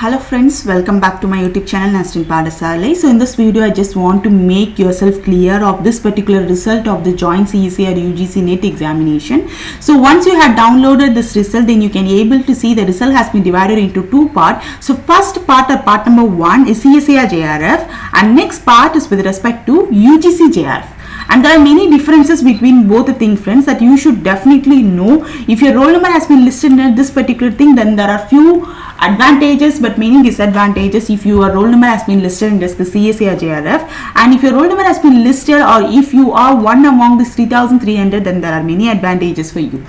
Hello friends, welcome back to my YouTube channel Nastin Padasale. So in this video I just want to make yourself clear of this particular result of the JOINT CSIR UGC NET examination. So once you have downloaded this result, then you can able to see the result has been divided into two parts. So first part or part number 1 is CSIR JRF and next part is with respect to UGC JRF. And there are many differences between both the things, friends, that you should definitely know. If your roll number has been listed in this particular thing, then there are few advantages but many disadvantages if your roll number has been listed in this the CSIR JRF. And if your roll number has been listed or if you are one among this 3300, then there are many advantages for you.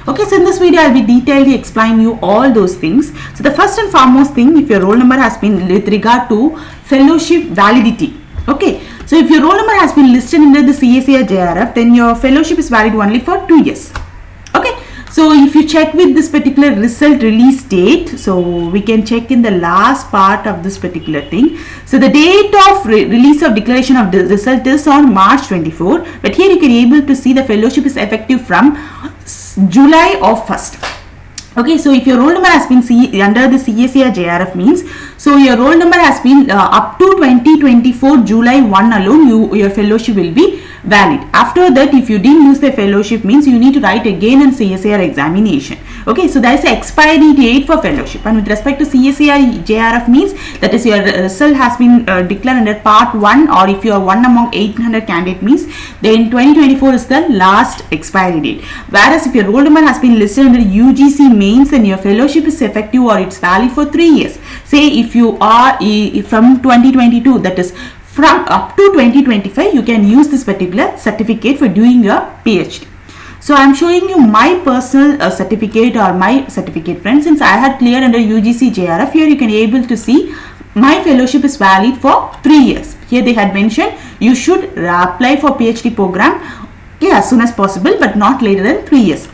Okay, so in this video I'll be detailedly explaining you all those things. So the first and foremost thing, if your roll number has been with regard to fellowship validity. Okay, so if your roll number has been listed under the CSIR JRF, then your fellowship is valid only for 2 years. Okay, so if you check with this particular result release date, so we can check in the last part of this particular thing. So the date of release of declaration of the result is on March 24, but here you can able to see the fellowship is effective from July of 1st. Okay, so if your roll number has been under the CSIR JRF means, so your roll number has been up to 2024 July 1 alone, your fellowship will be valid. After that, if you didn't use the fellowship means you need to write again in CSIR examination. Okay, so there is an expiry date for fellowship, and with respect to CSIR JRF means that is your result has been declared under part 1, or if you are one among 800 candidate means then 2024 is the last expiry date. Whereas if your roll number has been listed under UGC mains, then your fellowship is effective or it's valid for 3 years. Say if you are from 2022, that is from up to 2025, you can use this particular certificate for doing a PhD. So I am showing you my personal certificate or my certificate, friends. Since I had cleared under UGC JRF, here you can able to see my fellowship is valid for 3 years. Here they had mentioned you should apply for PhD program as soon as possible, but not later than 3 years.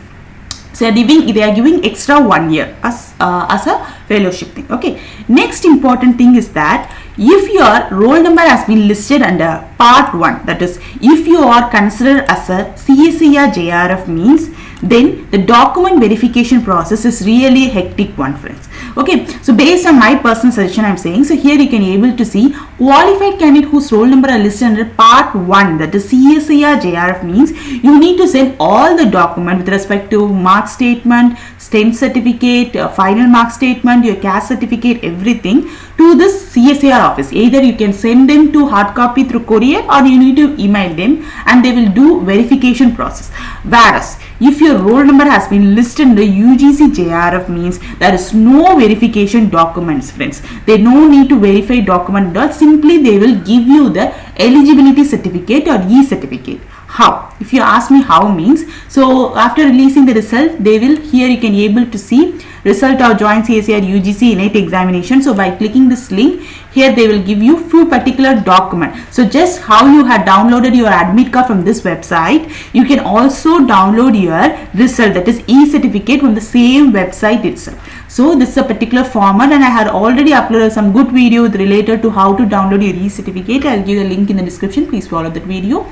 So they are giving extra 1 year as a fellowship thing. Okay. Next important thing is that if your roll number has been listed under part 1, that is if you are considered as a CSIR JRF means, then the document verification process is really a hectic one, friends. Okay, so based on my personal suggestion I am saying, so here you can able to see qualified candidate whose roll number are listed under part 1, that is CSIR JRF means you need to send all the document with respect to mark statement, STEM certificate, final mark statement, your caste certificate, everything to this CSIR office. Either you can send them to hard copy through courier or you need to email them and they will do verification process. Whereas if your roll number has been listed in the UGC JRF means there is no verification documents, friends. They no need to verify document, simply they will give you the eligibility certificate or e-certificate. How? If you ask me how means, so after releasing the result, they will, here you can able to see result of JOINT CSIR UGC NET examination. So by clicking this link, here they will give you few particular document. So just how you had downloaded your admit card from this website, you can also download your result, that is e-certificate, from the same website itself. So this is a particular format, and I had already uploaded some good video related to how to download your e-certificate. I'll give the link in the description. Please follow that video.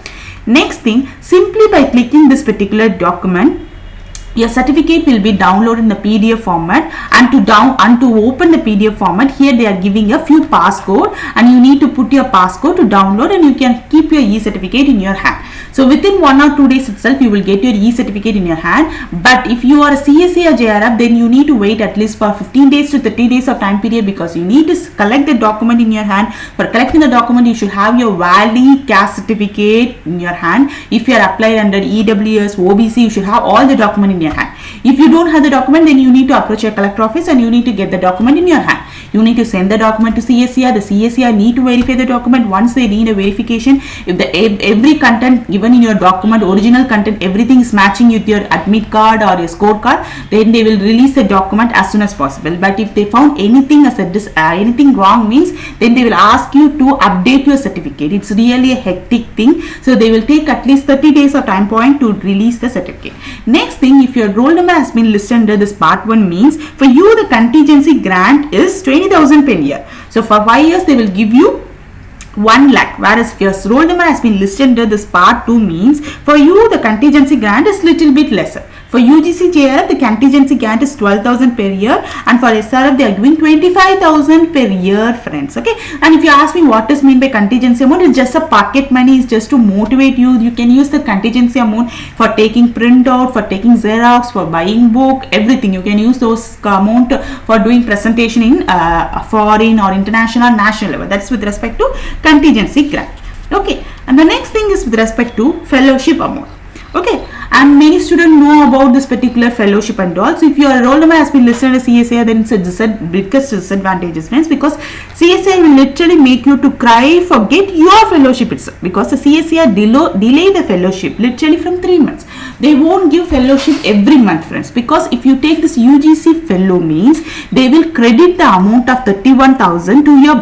Next thing, simply by clicking this particular document, your certificate will be downloaded in the PDF format, and to open the PDF format, here they are giving a few passcode and you need to put your passcode to download, and you can keep your e-certificate in your hand. So within 1 or 2 days itself you will get your e-certificate in your hand. But if you are a CSIR JRF, then you need to wait at least for 15 days to 30 days of time period, because you need to collect the document in your hand. For collecting the document, you should have your valid caste certificate in your hand. If you are applied under EWS, OBC, you should have all the document in your hand. If you don't have the document, then you need to approach your collector office and you need to get the document in your hand. You need to send the document to CSIR. The CSIR need to verify the document. Once they need a verification, if every content given in your document, original content, everything is matching with your admit card or your scorecard, then they will release the document as soon as possible. But if they found anything as anything wrong means, then they will ask you to update your certificate. It's really a hectic thing. So they will take at least 30 days of time point to release the certificate. Next thing, if your roll number has been listed under this part 1 means, for you the contingency grant is 20,000 per year. So for 5 years they will give you 1 lakh, whereas if your roll number has been listed under this part 2 means, for you the contingency grant is little bit lesser. For UGC JRF, the contingency grant is 12,000 per year, and for SRF they are giving 25,000 per year, friends. Okay, and if you ask me what is mean by contingency amount, it's just a pocket money. It's just to motivate you. You can use the contingency amount for taking printout, for taking Xerox, for buying book, everything. You can use those amount for doing presentation in foreign or international or national level. That's with respect to contingency grant. Okay, and the next thing is with respect to fellowship amount. Okay, and many students know about this particular fellowship and all. So if your roll number has been listed as CSIR, then it's a biggest disadvantages, friends, because CSIR will literally make you to cry for get your fellowship itself, because the CSIR delay the fellowship literally from 3 months. They won't give fellowship every month, friends, because if you take this UGC fellow means they will credit the amount of 31,000 to your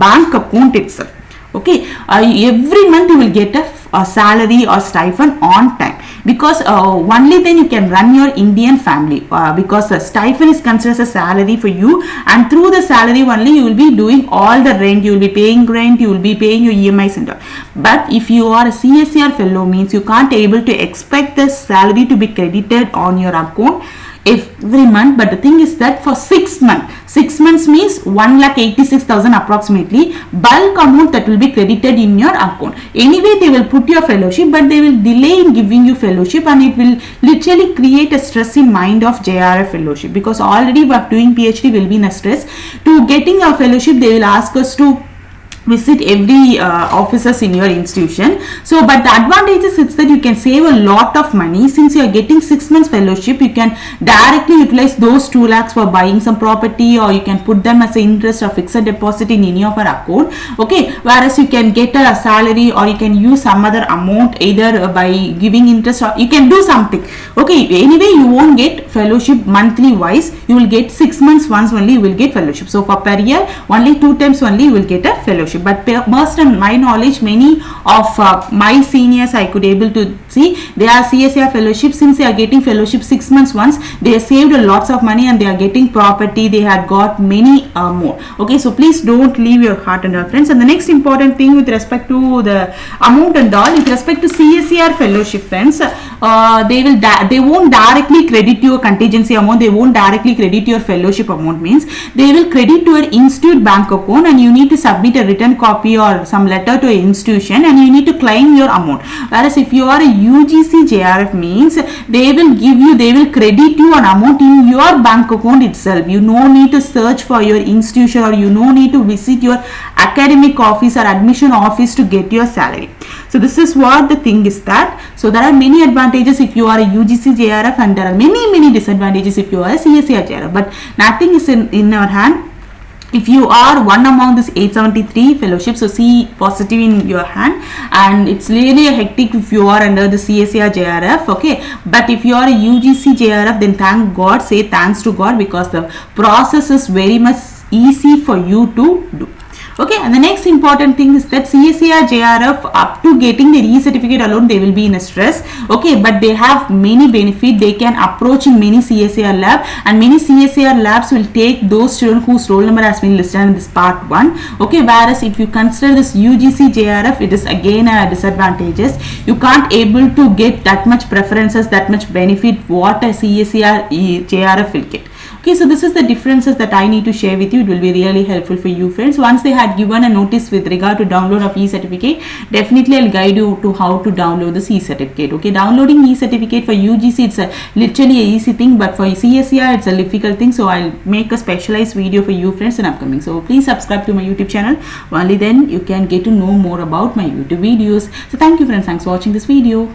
bank account itself. Okay, every month you will get a salary or stipend on time, because only then you can run your Indian family, because the stipend is considered as a salary for you, and through the salary only you will be doing all the rent, you will be paying rent, you will be paying your EMIs and all. But if you are a CSIR fellow means you can't able to expect the salary to be credited on your account every month. But the thing is that for 6 months means 1,86,000 approximately bulk amount that will be credited in your account. Anyway, they will put your fellowship, but they will delay in giving you fellowship, and it will literally create a stress in mind of JRF fellowship, because already we are doing PhD will be in a stress. To getting a fellowship, they will ask us to visit every offices in your institution. So but the advantages is that you can save a lot of money. Since you are getting 6 months fellowship, you can directly utilize those 2 lakhs for buying some property, or you can put them as an interest or fixed deposit in any of our account. Okay, whereas you can get a salary, or you can use some other amount either by giving interest, or you can do something. Okay, anyway you won't get fellowship monthly wise, you will get 6 months once only you will get fellowship. So for per year only 2 times only you will get a fellowship. But based on my knowledge, many of my seniors I could able to see, they are CSIR fellowship. Since they are getting fellowship 6 months once, they have saved a lots of money, and they are getting property, they had got many more. Okay, so please don't leave your heart and all, friends. And the next important thing with respect to the amount and all, with respect to CSIR fellowship, friends, they won't directly credit your contingency amount, they won't directly credit your fellowship amount. Means they will credit to your institute bank account, and you need to submit a written copy or some letter to an institution, and you need to claim your amount. Whereas if you are a UGC JRF means they will credit you an amount in your bank account itself. You no need to search for your institution, or you no need to visit your academic office or admission office to get your salary. So this is what the thing is that. So there are many advantages if you are a UGC JRF, and there are many disadvantages if you are a CSIR JRF, but nothing is in our hand. If you are one among this 873 fellowships, so see positive in your hand, and it's really a hectic if you are under the CSIR JRF. Okay, but if you are a UGC JRF, then thank God, say thanks to God, because the process is very much easy for you to do. Okay, and the next important thing is that CSIR JRF, up to getting the e-certificate alone, they will be in a stress. Okay, but they have many benefits. They can approach in many CSIR lab, and many CSIR labs will take those students whose roll number has been listed in this part 1. Okay, whereas if you consider this UGC JRF, it is again a disadvantages. You can't able to get that much preferences, that much benefit what a CSIR JRF will get. Okay, so this is the differences that I need to share with you. It will be really helpful for you, friends. Once they had given a notice with regard to download of e-certificate, definitely I'll guide you to how to download the e-certificate. Okay, downloading e-certificate for UGC, it's literally a easy thing, but for CSIR it's a difficult thing. So I'll make a specialized video for you, friends, in upcoming. So please subscribe to my YouTube channel. Only then you can get to know more about my YouTube videos. So thank you, friends. Thanks for watching this video.